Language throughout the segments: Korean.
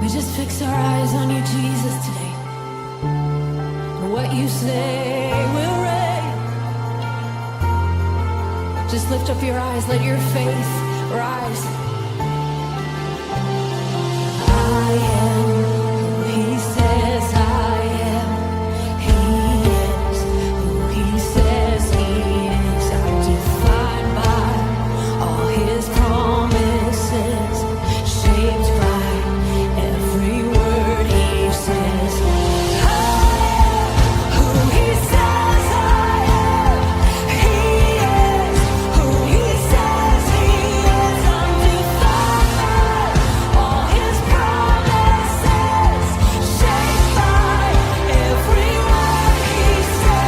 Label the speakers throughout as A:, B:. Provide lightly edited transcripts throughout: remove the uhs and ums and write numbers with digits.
A: We just fix our eyes on you, Jesus, today. And what you say will reign. Just lift up your eyes, let your faith rise. I am who he says I am. He is who he says he is. I'm defined by all his promises, shaped by every word he says. I am who he says I am. He is who he says he is. I'm defined by all his promises, shaped by every word he says.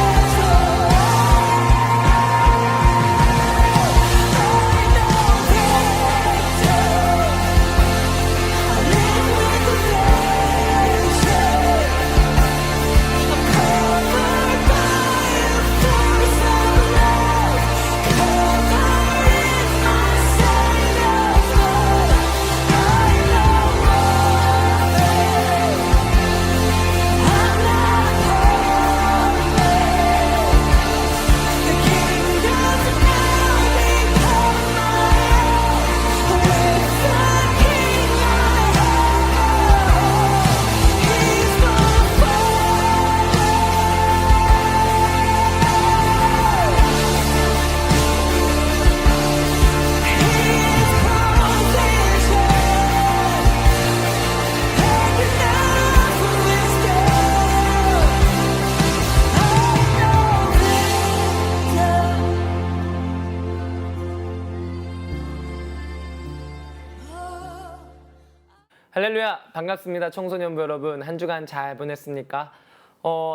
B: 할렐루야, 반갑습니다. 청소년부 여러분, 한 주간 잘 보냈습니까?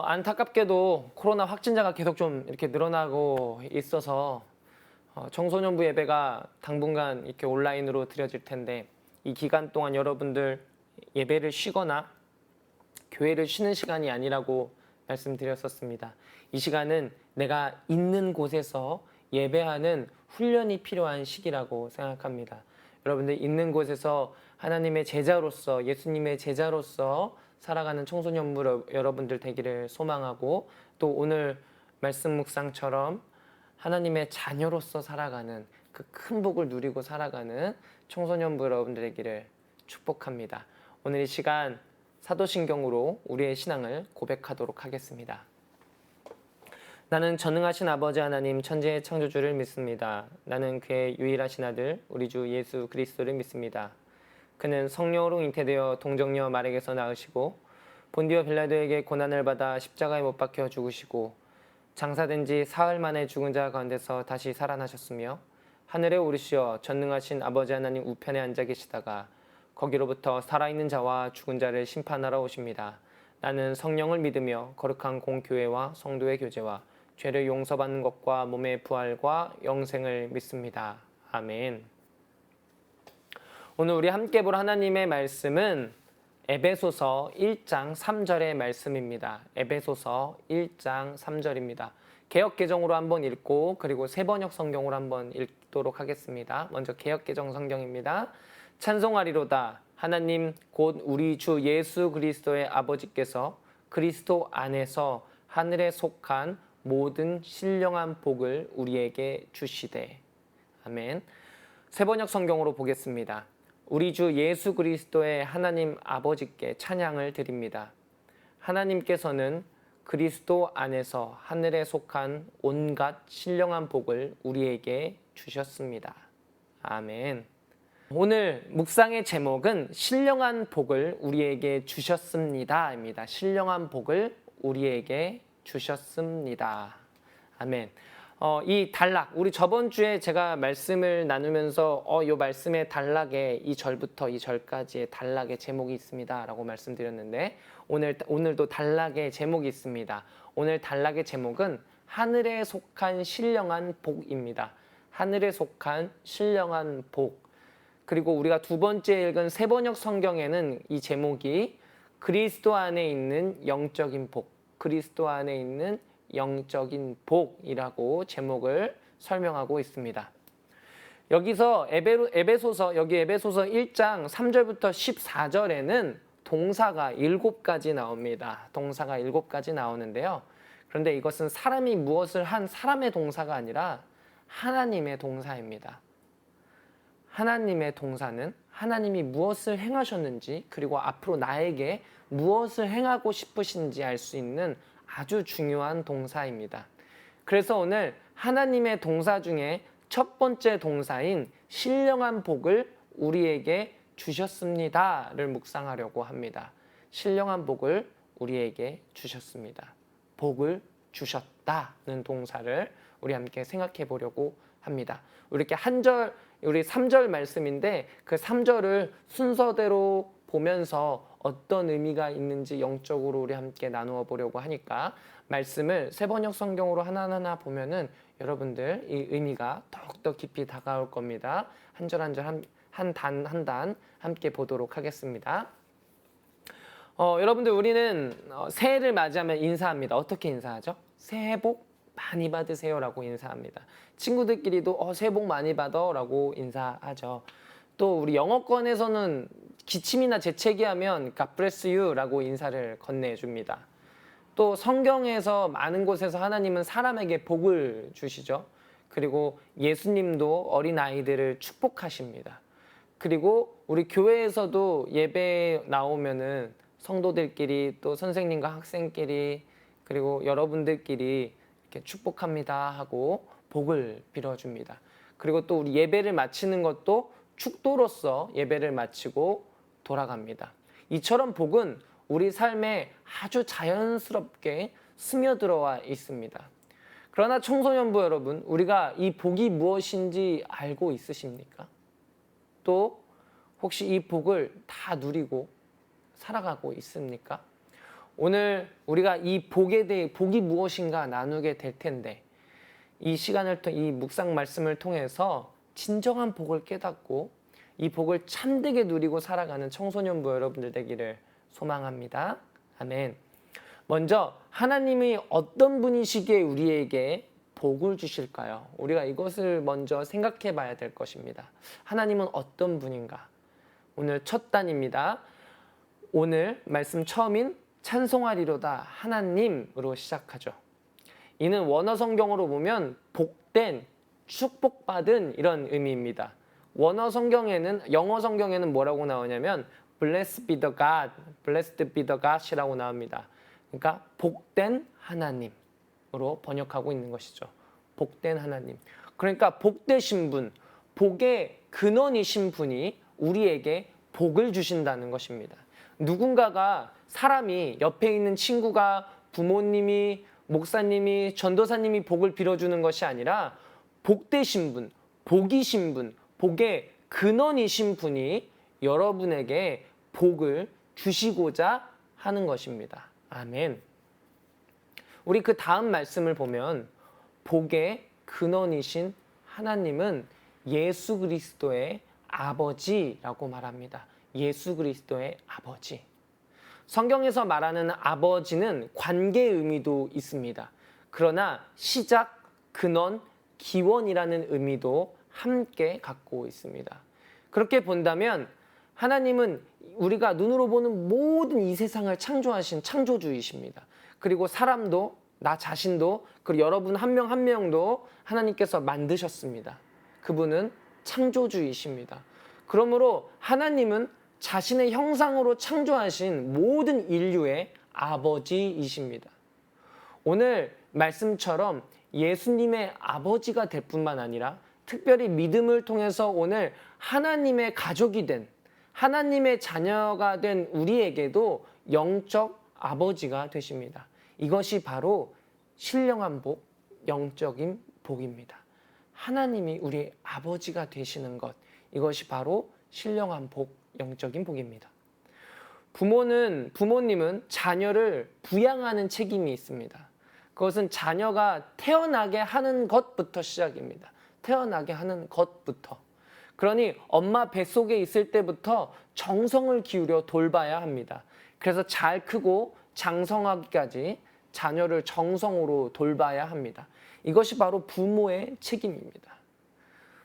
B: 안타깝게도 코로나 확진자가 계속 좀 이렇게 늘어나고 있어서 청소년부 예배가 당분간 이렇게 온라인으로 드려질 텐데, 이 기간 동안 여러분들 예배를 쉬거나 교회를 쉬는 시간이 아니라고 말씀드렸었습니다. 이 시간은 내가 있는 곳에서 예배하는 훈련이 필요한 시기라고 생각합니다. 여러분들 있는 곳에서 하나님의 제자로서, 예수님의 제자로서 살아가는 청소년부 여러분들 되기를 소망하고, 또 오늘 말씀 묵상처럼 하나님의 자녀로서 살아가는 그 큰 복을 누리고 살아가는 청소년부 여러분들 되기를 축복합니다. 오늘 이 시간 사도신경으로 우리의 신앙을 고백하도록 하겠습니다. 나는 전능하신 아버지 하나님 천지의 창조주를 믿습니다. 나는 그의 유일하신 아들 우리 주 예수 그리스도를 믿습니다. 그는 성령으로 잉태되어 동정녀 마리에게서 낳으시고 본디오 빌라도에게 고난을 받아 십자가에 못 박혀 죽으시고 장사된 지 사흘 만에 죽은 자 가운데서 다시 살아나셨으며 하늘에 오르시어 전능하신 아버지 하나님 우편에 앉아 계시다가 거기로부터 살아있는 자와 죽은 자를 심판하러 오십니다. 나는 성령을 믿으며 거룩한 공교회와 성도의 교제와 죄를 용서받는 것과 몸의 부활과 영생을 믿습니다. 아멘. 오늘 우리 함께 볼 하나님의 말씀은 에베소서 1장 3절의 말씀입니다. 에베소서 1장 3절입니다. 개역개정으로 한번 읽고 그리고 세번역 성경으로 한번 읽도록 하겠습니다. 먼저 개역개정 성경입니다. 찬송하리로다 하나님 곧 우리 주 예수 그리스도의 아버지께서 그리스도 안에서 하늘에 속한 모든 신령한 복을 우리에게 주시되. 아멘. 세번역 성경으로 보겠습니다. 우리 주 예수 그리스도의 하나님 아버지께 찬양을 드립니다. 하나님께서는 그리스도 안에서 하늘에 속한 온갖 신령한 복을 우리에게 주셨습니다. 아멘. 오늘 묵상의 제목은 신령한 복을 우리에게 주셨습니다 입니다. 신령한 복을 우리에게 주셨습니다. 아멘. 이 단락, 우리 저번 주에 제가 말씀을 나누면서 이 말씀의 단락에 이 절부터 이 절까지의 단락의 제목이 있습니다 라고 말씀드렸는데, 오늘도 단락의 제목이 있습니다. 오늘 단락의 제목은 하늘에 속한 신령한 복입니다. 하늘에 속한 신령한 복. 그리고 우리가 두 번째 읽은 세번역 성경에는 이 제목이 그리스도 안에 있는 영적인 복, 그리스도 안에 있는 영적인 복이라고 제목을 설명하고 있습니다. 여기서 에베소서 1장 3절부터 14절에는 동사가 7가지 나옵니다. 동사가 7가지 나오는데요. 그런데 이것은 사람이 무엇을 한 사람의 동사가 아니라 하나님의 동사입니다. 하나님의 동사는 하나님이 무엇을 행하셨는지 그리고 앞으로 나에게 무엇을 행하고 싶으신지 알 수 있는 아주 중요한 동사입니다. 그래서 오늘 하나님의 동사 중에 첫 번째 동사인 신령한 복을 우리에게 주셨습니다를 묵상하려고 합니다. 신령한 복을 우리에게 주셨습니다. 복을 주셨다는 동사를 우리 함께 생각해 보려고 합니다. 우리 이렇게 우리 3절 말씀인데 그 3절을 순서대로 보면서 어떤 의미가 있는지 영적으로 우리 함께 나누어 보려고 하니까 말씀을 세번역 성경으로 하나하나 보면은 여러분들 이 의미가 더욱더 깊이 다가올 겁니다. 한 절 한 절 한 단 한 단 함께 보도록 하겠습니다. 여러분들 우리는 새해를 맞이하면 인사합니다. 어떻게 인사하죠? 새해 복 많이 받으세요라고 인사합니다. 친구들끼리도 새해 복 많이 받아라고 인사하죠. 또 우리 영어권에서는 기침이나 재채기하면 God bless you라고 인사를 건네줍니다. 또 성경에서 많은 곳에서 하나님은 사람에게 복을 주시죠. 그리고 예수님도 어린아이들을 축복하십니다. 그리고 우리 교회에서도 예배 나오면은 성도들끼리 또 선생님과 학생끼리 그리고 여러분들끼리 이렇게 축복합니다 하고 복을 빌어줍니다. 그리고 또 우리 예배를 마치는 것도 축도로서 예배를 마치고 돌아갑니다. 이처럼 복은 우리 삶에 아주 자연스럽게 스며들어와 있습니다. 그러나 청소년부 여러분, 우리가 이 복이 무엇인지 알고 있으십니까? 또 혹시 이 복을 다 누리고 살아가고 있습니까? 오늘 우리가 이 복에 대해 복이 무엇인가 나누게 될 텐데 이 시간을 이 묵상 말씀을 통해서 진정한 복을 깨닫고 이 복을 참되게 누리고 살아가는 청소년부 여러분들 되기를 소망합니다. 아멘. 먼저 하나님이 어떤 분이시기에 우리에게 복을 주실까요? 우리가 이것을 먼저 생각해 봐야 될 것입니다. 하나님은 어떤 분인가? 오늘 첫 단입니다. 오늘 말씀 처음인 찬송하리로다 하나님으로 시작하죠. 이는 원어 성경으로 보면 복된, 축복받은 이런 의미입니다. 원어 성경에는 영어 성경에는 뭐라고 나오냐면 Blessed be the God, Blessed be the God이라고 나옵니다. 그러니까 복된 하나님으로 번역하고 있는 것이죠. 복된 하나님. 그러니까 복되신 분, 복의 근원이신 분이 우리에게 복을 주신다는 것입니다. 누군가가 사람이 옆에 있는 친구가 부모님이 목사님이 전도사님이 복을 빌어주는 것이 아니라 복되신 분, 복이신 분, 복의 근원이신 분이 여러분에게 복을 주시고자 하는 것입니다. 아멘. 우리 그 다음 말씀을 보면 복의 근원이신 하나님은 예수 그리스도의 아버지라고 말합니다. 예수 그리스도의 아버지. 성경에서 말하는 아버지는 관계의 의미도 있습니다. 그러나 시작, 근원, 기원이라는 의미도 함께 갖고 있습니다. 그렇게 본다면 하나님은 우리가 눈으로 보는 모든 이 세상을 창조하신 창조주이십니다. 그리고 사람도 나 자신도 그리고 여러분 한 명 한 명도 하나님께서 만드셨습니다. 그분은 창조주이십니다. 그러므로 하나님은 자신의 형상으로 창조하신 모든 인류의 아버지이십니다. 오늘 말씀처럼 예수님의 아버지가 될 뿐만 아니라 특별히 믿음을 통해서 오늘 하나님의 가족이 된 하나님의 자녀가 된 우리에게도 영적 아버지가 되십니다. 이것이 바로 신령한 복, 영적인 복입니다. 하나님이 우리 아버지가 되시는 것, 이것이 바로 신령한 복, 영적인 복입니다. 부모님은 자녀를 부양하는 책임이 있습니다. 그것은 자녀가 태어나게 하는 것부터 시작입니다. 태어나게 하는 것부터. 그러니 엄마 뱃속에 있을 때부터 정성을 기울여 돌봐야 합니다. 그래서 잘 크고 장성하기까지 자녀를 정성으로 돌봐야 합니다. 이것이 바로 부모의 책임입니다.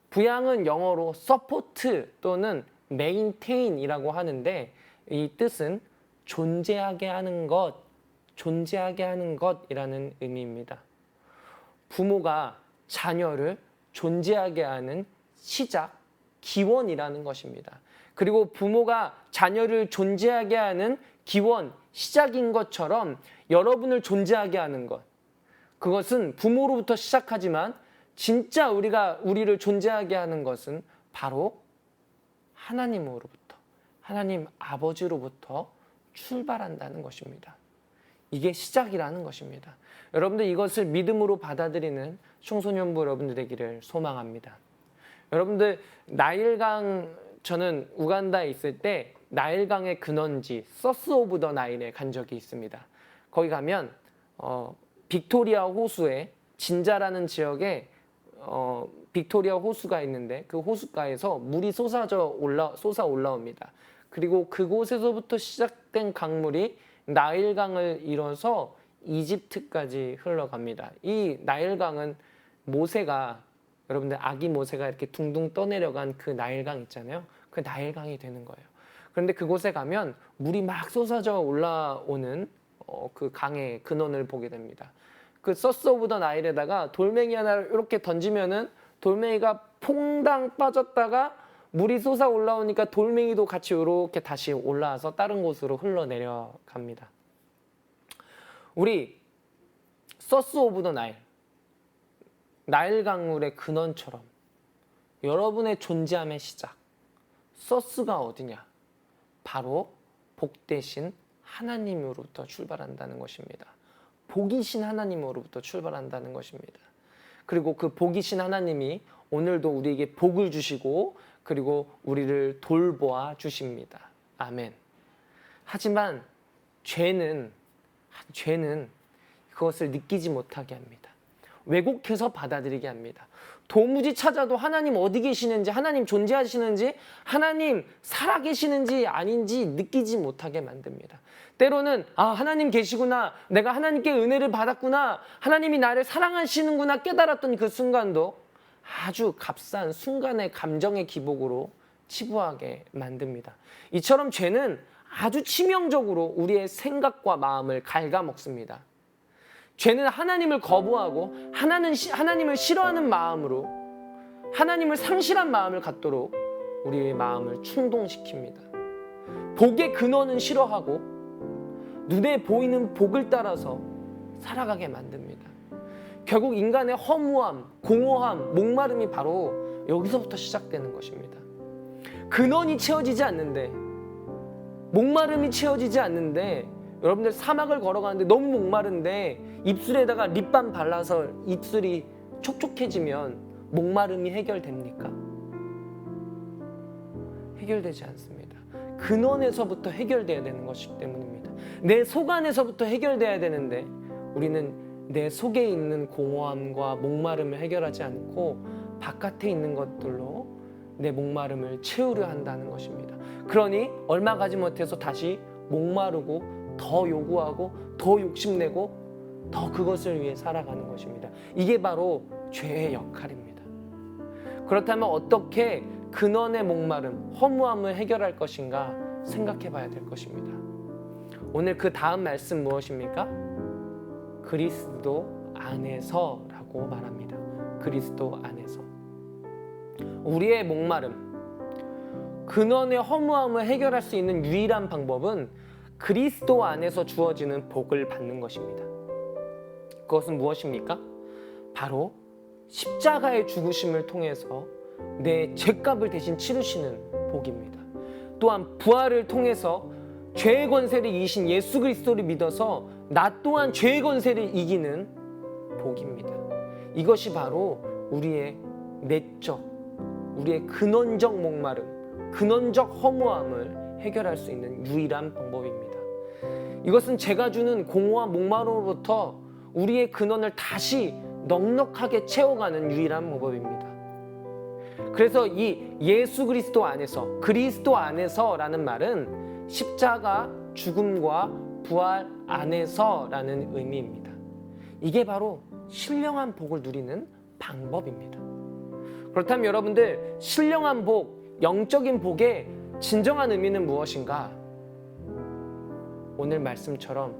B: 부양은 영어로 support 또는 maintain이라고 하는데 이 뜻은 존재하게 하는 것이라는 의미입니다. 부모가 자녀를 존재하게 하는 시작, 기원이라는 것입니다. 그리고 부모가 자녀를 존재하게 하는 기원, 시작인 것처럼 여러분을 존재하게 하는 것, 그것은 부모로부터 시작하지만 진짜 우리를 존재하게 하는 것은 바로 하나님으로부터, 하나님 아버지로부터 출발한다는 것입니다. 이게 시작이라는 것입니다. 여러분들 이것을 믿음으로 받아들이는 청소년부 여러분들 되기를 소망합니다. 여러분들 저는 우간다에 있을 때 나일강의 근원지 서스 오브 더 나일에 간 적이 있습니다. 거기 가면 빅토리아 호수에 진자라는 지역에 빅토리아 호수가 있는데 그 호숫가에서 물이 솟아 올라옵니다. 그리고 그곳에서부터 시작된 강물이 나일강을 이뤄서 이집트까지 흘러갑니다. 이 나일강은 여러분들 아기 모세가 이렇게 둥둥 떠내려간 그 나일강 있잖아요. 그 나일강이 되는 거예요. 그런데 그곳에 가면 물이 막 쏟아져 올라오는 그 강의 근원을 보게 됩니다. 그 서스 오브 더 나일에다가 돌멩이 하나를 이렇게 던지면은 돌멩이가 퐁당 빠졌다가 물이 솟아 올라오니까 돌멩이도 같이 이렇게 다시 올라와서 다른 곳으로 흘러내려갑니다. 우리 서스 오브 더 나일 강물의 근원처럼 여러분의 존재함의 시작, 서스가 어디냐? 바로 복되신 하나님으로부터 출발한다는 것입니다. 복이신 하나님으로부터 출발한다는 것입니다. 그리고 그 복이신 하나님이 오늘도 우리에게 복을 주시고 그리고 우리를 돌보아 주십니다. 아멘. 하지만 죄는 그것을 느끼지 못하게 합니다. 왜곡해서 받아들이게 합니다. 도무지 찾아도 하나님 어디 계시는지, 하나님 존재하시는지, 하나님 살아계시는지 아닌지 느끼지 못하게 만듭니다. 때로는 하나님 계시구나, 내가 하나님께 은혜를 받았구나, 하나님이 나를 사랑하시는구나 깨달았던 그 순간도 아주 값싼 순간의 감정의 기복으로 치부하게 만듭니다. 이처럼 죄는 아주 치명적으로 우리의 생각과 마음을 갉아먹습니다. 죄는 하나님을 거부하고 하나님을 싫어하는 마음으로 하나님을 상실한 마음을 갖도록 우리의 마음을 충동시킵니다. 복의 근원은 싫어하고 눈에 보이는 복을 따라서 살아가게 만듭니다. 결국 인간의 허무함, 공허함, 목마름이 바로 여기서부터 시작되는 것입니다. 근원이 채워지지 않는데, 목마름이 채워지지 않는데, 여러분들 사막을 걸어가는데 너무 목마른데 입술에다가 립밤 발라서 입술이 촉촉해지면 목마름이 해결됩니까? 해결되지 않습니다. 근원에서부터 해결돼야 되는 것이기 때문입니다. 내 속 안에서부터 해결돼야 되는데 우리는 내 속에 있는 공허함과 목마름을 해결하지 않고 바깥에 있는 것들로 내 목마름을 채우려 한다는 것입니다. 그러니 얼마 가지 못해서 다시 목마르고 더 요구하고 더 욕심내고 더 그것을 위해 살아가는 것입니다. 이게 바로 죄의 역할입니다. 그렇다면 어떻게 근원의 목마름, 허무함을 해결할 것인가 생각해 봐야 될 것입니다. 오늘 그 다음 말씀 무엇입니까? 그리스도 안에서라고 말합니다. 그리스도 안에서. 우리의 목마름, 근원의 허무함을 해결할 수 있는 유일한 방법은 그리스도 안에서 주어지는 복을 받는 것입니다. 그것은 무엇입니까? 바로 십자가의 죽으심을 통해서 내 죄값을 대신 치르시는 복입니다. 또한 부활을 통해서 죄의 권세를 이기신 예수 그리스도를 믿어서 나 또한 죄의 권세를 이기는 복입니다. 이것이 바로 우리의 내적, 우리의 근원적 목마름, 근원적 허무함을 해결할 수 있는 유일한 방법입니다. 이것은 제가 주는 공허한 목마름으로부터 우리의 근원을 다시 넉넉하게 채워가는 유일한 방법입니다. 그래서 이 예수 그리스도 안에서, 그리스도 안에서라는 말은 십자가, 죽음과 부활 안에서라는 의미입니다. 이게 바로 신령한 복을 누리는 방법입니다. 그렇다면 여러분들, 신령한 복, 영적인 복의 진정한 의미는 무엇인가? 오늘 말씀처럼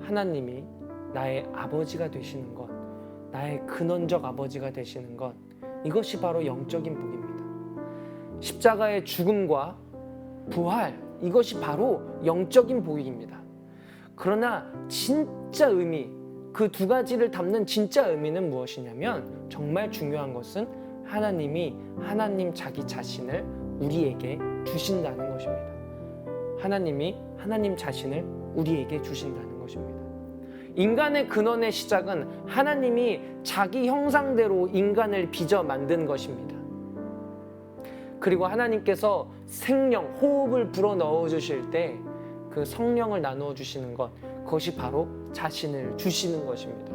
B: 하나님이 나의 아버지가 되시는 것, 나의 근원적 아버지가 되시는 것, 이것이 바로 영적인 복입니다. 십자가의 죽음과 부활, 이것이 바로 영적인 복입니다. 그러나 진짜 의미, 그 두 가지를 담는 진짜 의미는 무엇이냐면, 정말 중요한 것은 하나님이 하나님 자기 자신을 우리에게 주신다는 것입니다. 하나님이 하나님 자신을 우리에게 주신다는 것입니다. 인간의 근원의 시작은 하나님이 자기 형상대로 인간을 빚어 만든 것입니다. 그리고 하나님께서 생명, 호흡을 불어 넣어 주실 때 그 성령을 나누어 주시는 것, 그것이 바로 자신을 주시는 것입니다.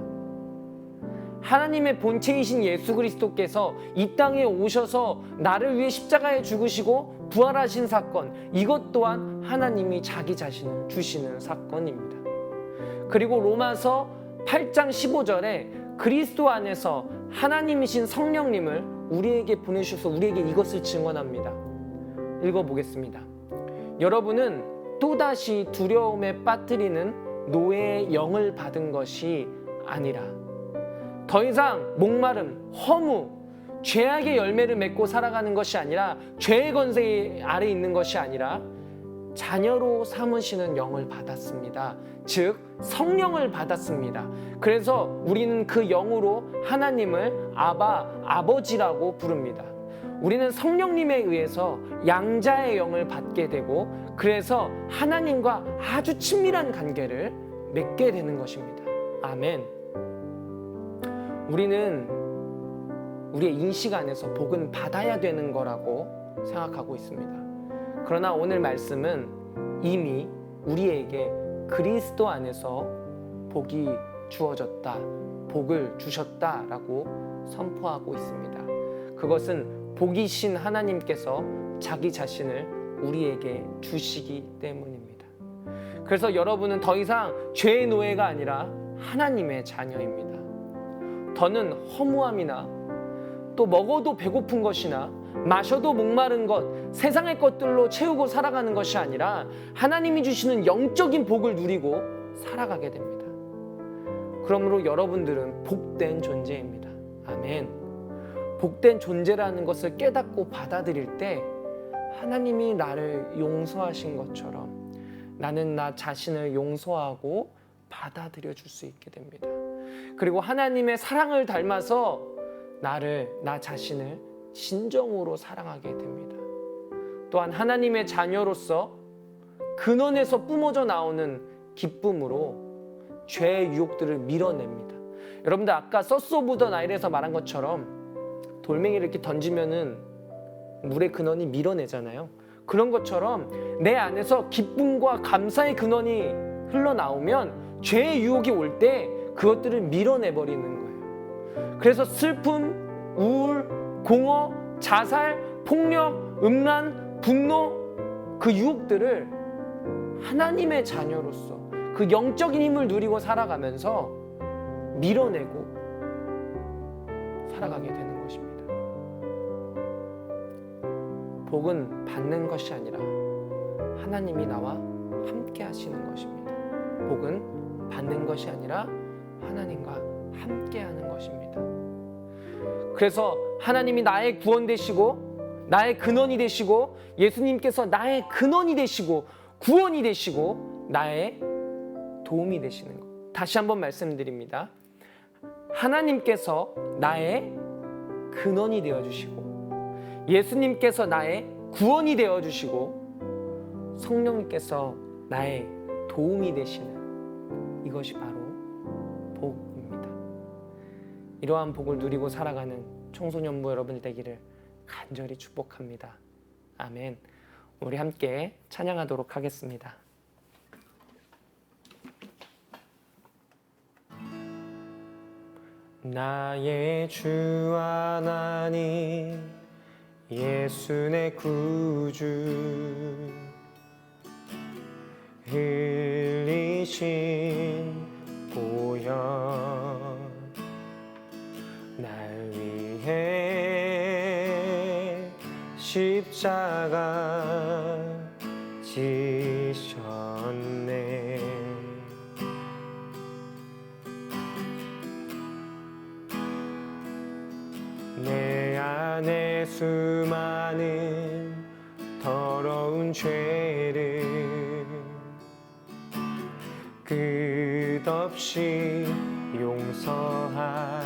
B: 하나님의 본체이신 예수 그리스도께서 이 땅에 오셔서 나를 위해 십자가에 죽으시고 부활하신 사건, 이것 또한 하나님이 자기 자신을 주시는 사건입니다. 그리고 로마서 8장 15절에 그리스도 안에서 하나님이신 성령님을 우리에게 보내주셔서 우리에게 이것을 증언합니다. 읽어보겠습니다. 여러분은 또다시 두려움에 빠뜨리는 노예의 영을 받은 것이 아니라 더 이상 목마름, 허무, 죄악의 열매를 맺고 살아가는 것이 아니라 죄의 권세 아래 있는 것이 아니라 자녀로 삼으시는 영을 받았습니다. 즉 성령을 받았습니다. 그래서 우리는 그 영으로 하나님을 아바, 아버지라고 부릅니다. 우리는 성령님에 의해서 양자의 영을 받게 되고, 그래서 하나님과 아주 친밀한 관계를 맺게 되는 것입니다. 아멘. 우리는 우리의 인식 안에서 복은 받아야 되는 거라고 생각하고 있습니다. 그러나 오늘 말씀은 이미 우리에게 그리스도 안에서 복이 주어졌다, 복을 주셨다라고 선포하고 있습니다. 그것은 복이신 하나님께서 자기 자신을 우리에게 주시기 때문입니다. 그래서 여러분은 더 이상 죄의 노예가 아니라 하나님의 자녀입니다. 더는 허무함이나 또 먹어도 배고픈 것이나 마셔도 목마른 것, 세상의 것들로 채우고 살아가는 것이 아니라 하나님이 주시는 영적인 복을 누리고 살아가게 됩니다. 그러므로 여러분들은 복된 존재입니다. 아멘. 복된 존재라는 것을 깨닫고 받아들일 때 하나님이 나를 용서하신 것처럼 나는 나 자신을 용서하고 받아들여 줄 수 있게 됩니다. 그리고 하나님의 사랑을 닮아서 나 자신을 진정으로 사랑하게 됩니다. 또한 하나님의 자녀로서 근원에서 뿜어져 나오는 기쁨으로 죄의 유혹들을 밀어냅니다. 여러분들 아까 서스 오브 더 나일에서 말한 것처럼 돌멩이를 이렇게 던지면은 물의 근원이 밀어내잖아요. 그런 것처럼 내 안에서 기쁨과 감사의 근원이 흘러나오면 죄의 유혹이 올 때 그것들을 밀어내버리는 거예요. 그래서 슬픔, 우울, 공허, 자살, 폭력, 음란, 분노, 그 유혹들을 하나님의 자녀로서 그 영적인 힘을 누리고 살아가면서 밀어내고 살아가게 되는 것입니다. 복은 받는 것이 아니라 하나님이 나와 함께 하시는 것입니다. 복은 받는 것이 아니라 하나님과 함께 하는 것입니다. 그래서 하나님이 나의 구원 되시고 나의 근원이 되시고 예수님께서 나의 근원이 되시고 구원이 되시고 나의 도움이 되시는 것. 다시 한번 말씀드립니다. 하나님께서 나의 근원이 되어주시고 예수님께서 나의 구원이 되어주시고 성령님께서 나의 도움이 되시는 이것이 바로 복입니다. 이러한 복을 누리고 살아가는 청소년부 여러분들 되기를 간절히 축복합니다. 아멘. 우리 함께 찬양하도록 하겠습니다. 나의 주 하나님 예수 내 구주 흘리신 보혈 날 위해 십자가 지셨네. 내 안에 수많은 더러운 죄를 끝없이 용서하시는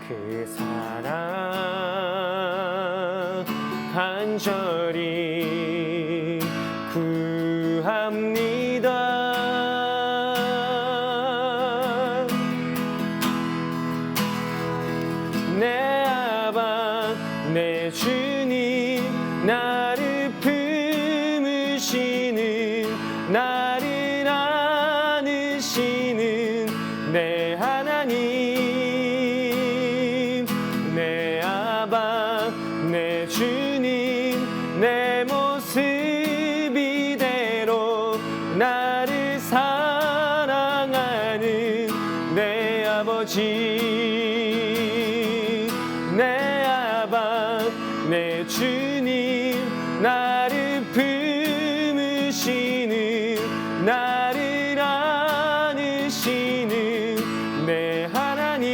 B: 그 사랑 간절히 구합니다. 내 아바 내 주님 나를 품으시는 나를 안으시는 내 하나님 내 아바 내 주님 내 모습 이대로 나를 사랑하는 내 아버지 내 아바 내 주님 나를 품으시는 나를 안으시는 내 하나님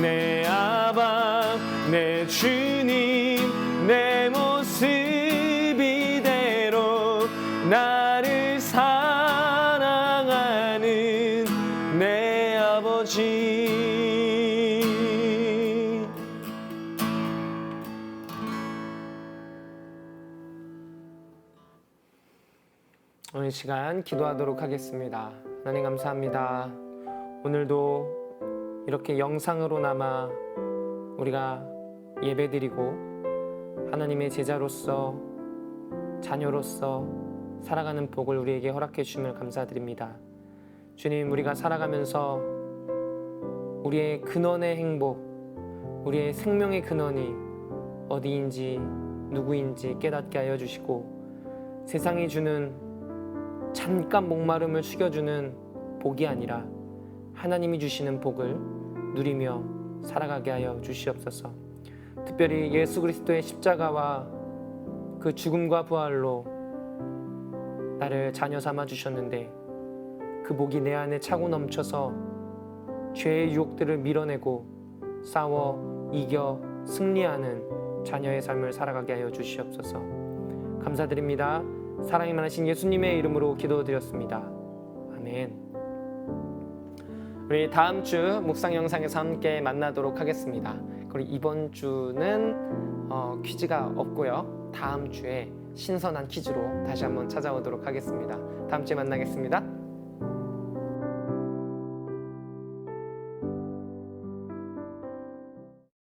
B: 내 아바 내 주님 내 모습 이대로 나를 사랑하는 내 아버지. 오늘 시간 기도하도록 하겠습니다. 하나님 감사합니다. 오늘도 이렇게 영상으로나마 우리가 예배드리고 하나님의 제자로서 자녀로서 살아가는 복을 우리에게 허락해 주심을 감사드립니다. 주님, 우리가 살아가면서 우리의 근원의 행복, 우리의 생명의 근원이 어디인지 누구인지 깨닫게 하여 주시고 세상이 주는 잠깐 목마름을 숙여주는 복이 아니라 하나님이 주시는 복을 누리며 살아가게 하여 주시옵소서. 특별히 예수 그리스도의 십자가와 그 죽음과 부활로 나를 자녀 삼아 주셨는데 그 복이 내 안에 차고 넘쳐서 죄의 유혹들을 밀어내고 싸워 이겨 승리하는 자녀의 삶을 살아가게 하여 주시옵소서. 감사드립니다. 사랑이 많으신 예수님의 이름으로 기도드렸습니다. 아멘. 우리 다음 주 묵상 영상에서 함께 만나도록 하겠습니다. 그리고 이번 주는 퀴즈가 없고요. 다음 주에 신선한 퀴즈로 다시 한번 찾아오도록 하겠습니다. 다음 주에 만나겠습니다.